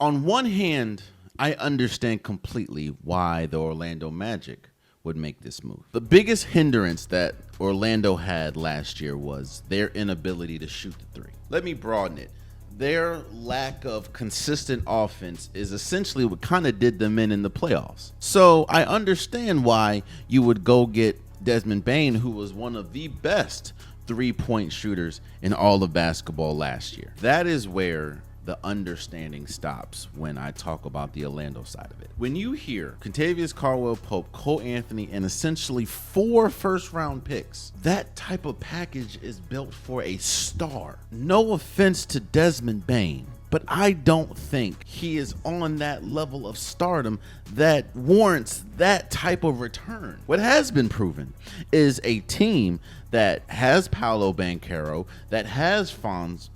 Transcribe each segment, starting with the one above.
On one hand, I understand completely why the Orlando Magic would make this move. The biggest hindrance that Orlando had last year was their inability to shoot the three. Let me broaden it. Their lack of consistent offense is essentially what kind of did them in the playoffs. So I understand why you would go get Desmond Bane, who was one of the best three-point shooters in all of basketball last year. That is where the understanding stops when I talk about the Orlando side of it. When you hear Kentavious Caldwell-Pope, Cole Anthony, and essentially 4 first-round picks, that type of package is built for a star. No offense to Desmond Bane, but I don't think he is on that level of stardom that warrants that type of return. What has been proven is a team that has Paolo Banchero, that has Franz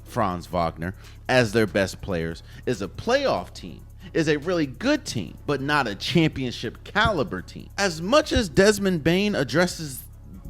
Wagner as their best players, is a playoff team, is a really good team, but not a championship caliber team. As much as Desmond Bane addresses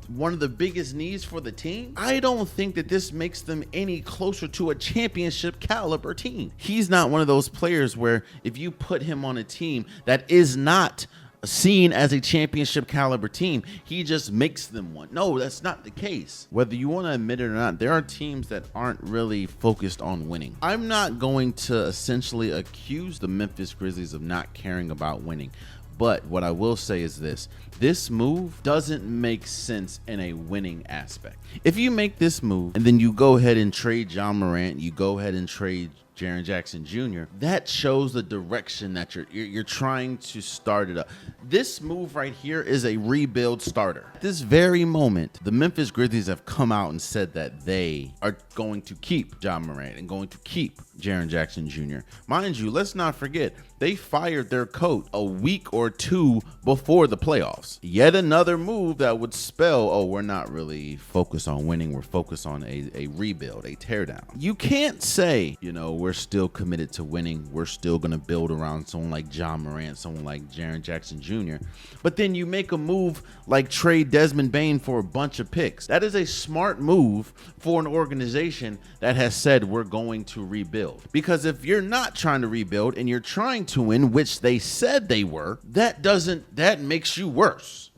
one of the biggest needs for the team, I don't think that this makes them any closer to a championship caliber team. He's not one of those players where if you put him on a team that is not seen as a championship caliber team, he just makes them one. No, that's not the case. Whether you want to admit it or not, there are teams that aren't really focused on winning. I'm not going to essentially accuse the Memphis Grizzlies of not caring about winning. But what I will say is this move doesn't make sense in a winning aspect. If you make this move and then you go ahead and trade John Morant, you go ahead and trade Jaren Jackson Jr., that shows the direction that you're trying to start it up. This move right here is a rebuild starter. At this very moment, the Memphis Grizzlies have come out and said that they are going to keep John Morant and going to keep Jaren Jackson Jr. Mind you, let's not forget, they fired their coach a week or two before the playoffs. Yet another move that would spell, oh, we're not really focused on winning. We're focused on a rebuild, a teardown. You can't say, we're still committed to winning. We're still going to build around someone like John Morant, someone like Jaren Jackson Jr. But then you make a move like trade Desmond Bane for a bunch of picks. That is a smart move for an organization that has said we're going to rebuild. Because if you're not trying to rebuild and you're trying to win, which they said they were, that makes you worse.